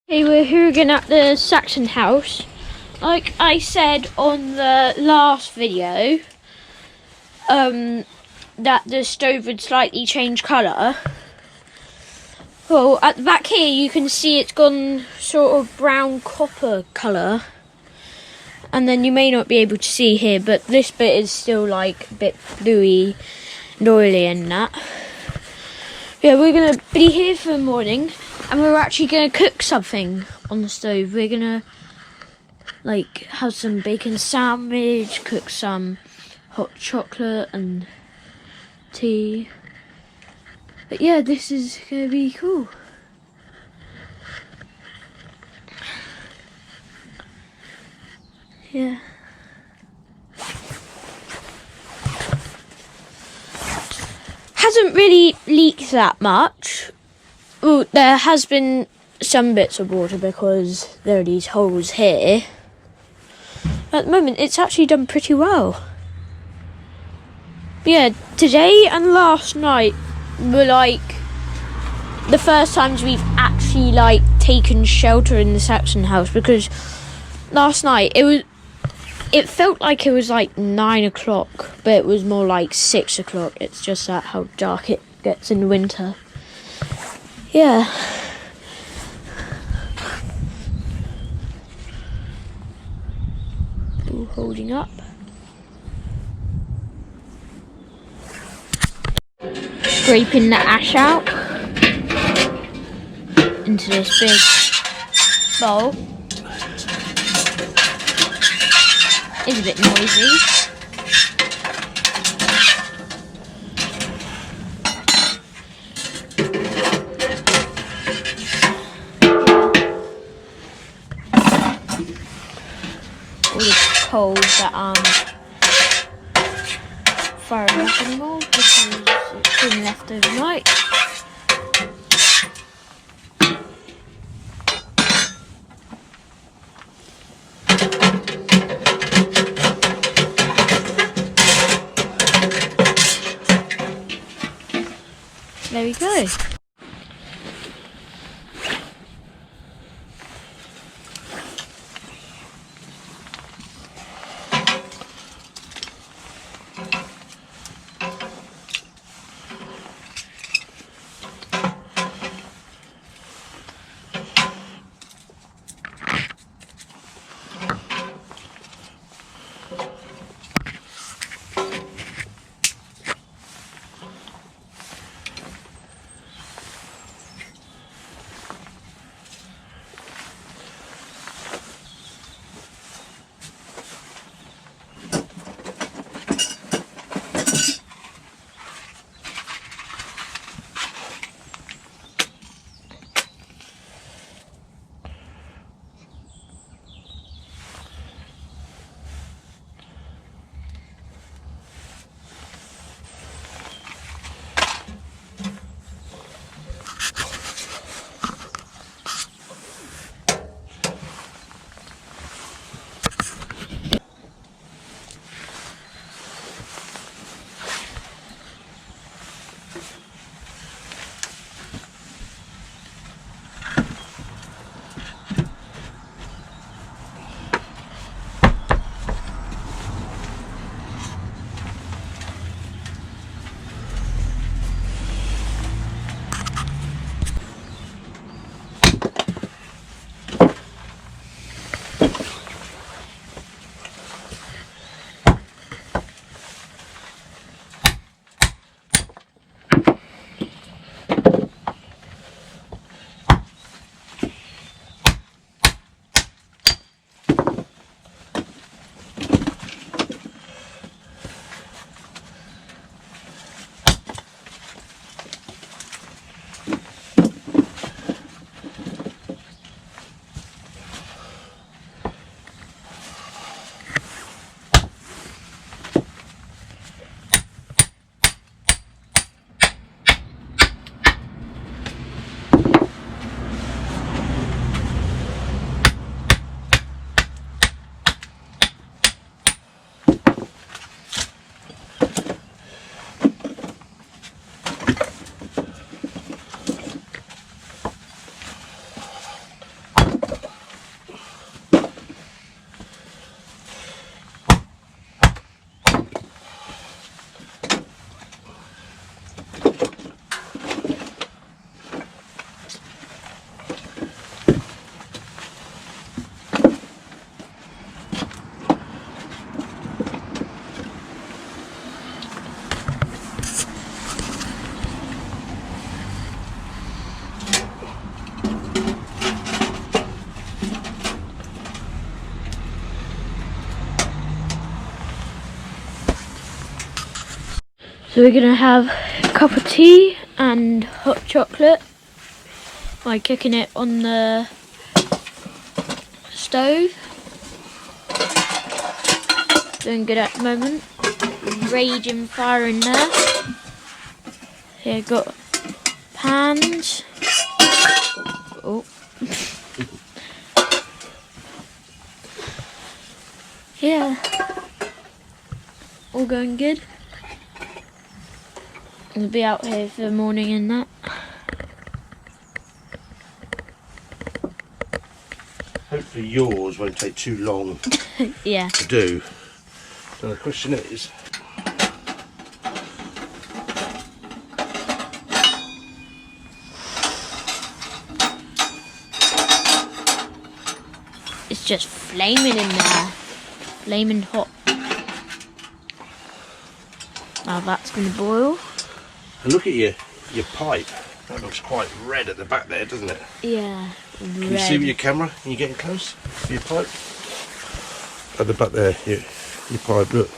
Hey, we're here again at the Saxon House. Like I said on the last video, that the stove would slightly change colour. Well, at the back here you can see it's gone sort of brown copper colour. And then you may not be able to see here, but this bit is still like a bit bluey and oily and that. Yeah, we're going to be here for the morning. And we're actually going to cook something on the stove. We're going to, like, have some bacon sandwich, cook some hot chocolate and tea. But yeah, this is going to be cool. Yeah. Hasn't really leaked that much. Well, there has been some bits of water because there are these holes here. At the moment, it's actually done pretty well. But yeah, today and last night were like the first times we've actually like taken shelter in the Saxon house, because last night it felt like it was like 9 o'clock, but it was more like 6 o'clock. It's just that how dark it gets in winter. Yeah. All holding up. Scraping the ash out into this big bowl. It's a bit noisy. All the coals that aren't firing up anymore because it's been left overnight. There we go. So we're gonna have a cup of tea and hot chocolate by cooking it on the stove. Doing good at the moment. Raging fire in there. Here, got pans. Oh. Yeah. All going good. I'll be out here for the morning and that. Hopefully yours won't take too long Yeah. to do. So the question is, It's just flaming in there. Flaming hot. Now that's going to boil. and look at your pipe. That looks quite red at the back there, doesn't it? Yeah. Can you see with your camera? Are you getting close to your pipe? At the back there, your pipe, look.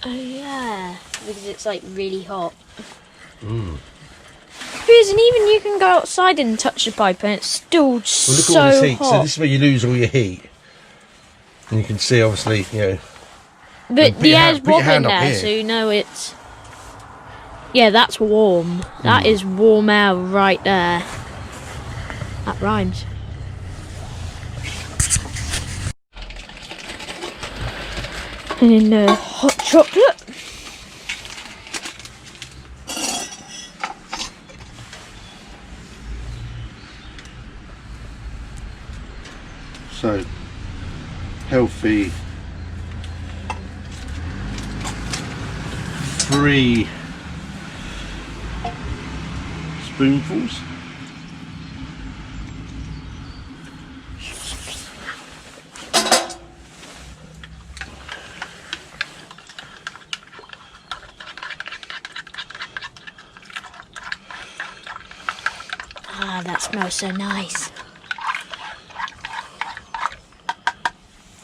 Oh yeah, because it's like really hot. Mm. Because and even you can go outside and touch the pipe and it's still Well, look so at all this heat. hot. So this is where you lose all your heat. And you can see, obviously, But the air's put your hand wobbling up there, here. so you know it's... Yeah, that's warm. That is warm air right there. That rhymes. And hot chocolate. So, healthy, 3 spoonfuls. Ah, that smells so nice.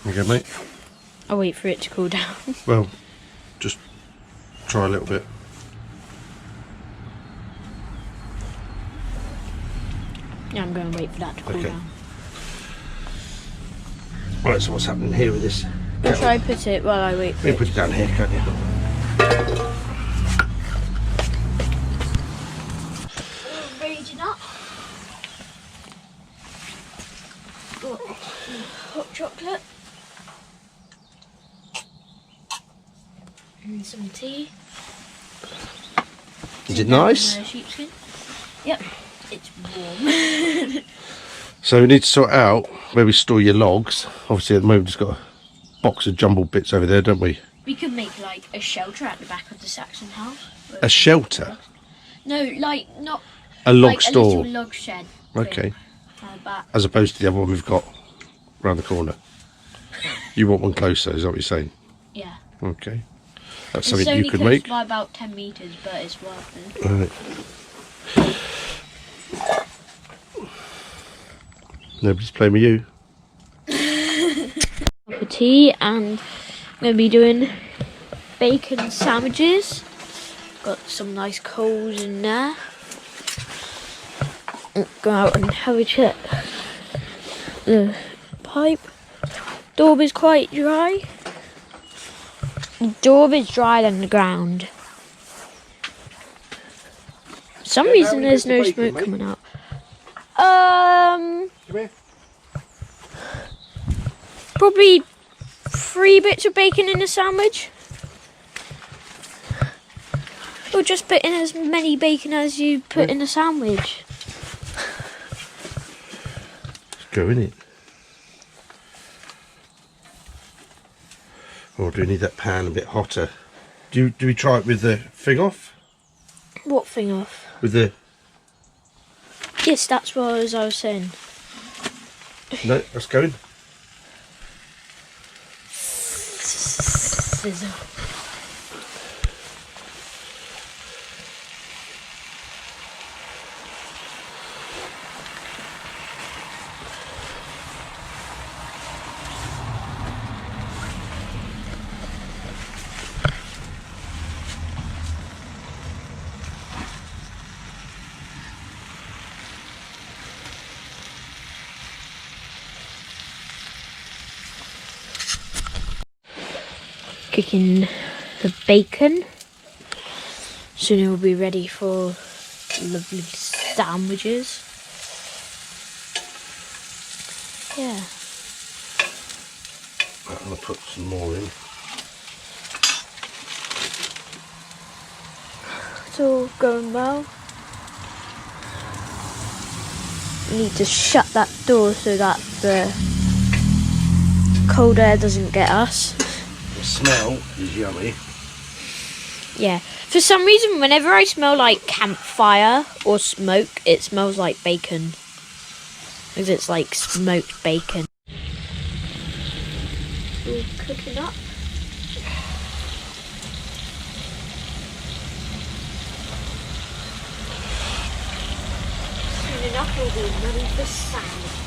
Okay, mate. I'll wait for it to cool down. Well, just try a little bit. Yeah, I'm going to wait for that to cool Okay. down. Right, so what's happening here with this? Shall I put it while I wait for You it? put it down here, can't you? Raging up. Got hot chocolate. And some tea. Is it nice? Sheepskin. Yep, it's warm. So we need to sort out where we store your logs. Obviously at the moment we've just got a box of jumbled bits over there, don't we? We could make like a shelter at the back of the Saxon house. A shelter? No, like not A log like store? a little log shed. Okay. Back. As opposed to the other one we've got round the corner. You want one closer, is that what you're saying? Yeah. Okay. That's It's something only you could close make. by about 10 metres, but it's worth it. Right. Nobody's playing with you. Cup of tea, and I'm going to be doing bacon sandwiches. Got some nice coals in there. Go out and have a check. The pipe. Daub is quite dry. The daub is drier than the ground. For some reason many there's bits of no bacon, smoke mate? coming out. Come here. Probably 3 bits of bacon in a sandwich. Or just put in as many bacon as you put in a sandwich. Let's go in it. Or do we need that pan a bit hotter? Do we try it with the thing off? What thing off? With the... Yes, that's what I was saying. No, let's go in. Sizzle. cooking the bacon. Soon it will be ready for lovely sandwiches. Yeah. I'm going to put some more in. It's all going well. We need to shut that door so that the cold air doesn't get us. The smell is yummy. Yeah. For some reason, whenever I smell like campfire or smoke, it smells like bacon. Because it's like smoked bacon. All cooking up. Soon enough, we'll be ready for sandwich.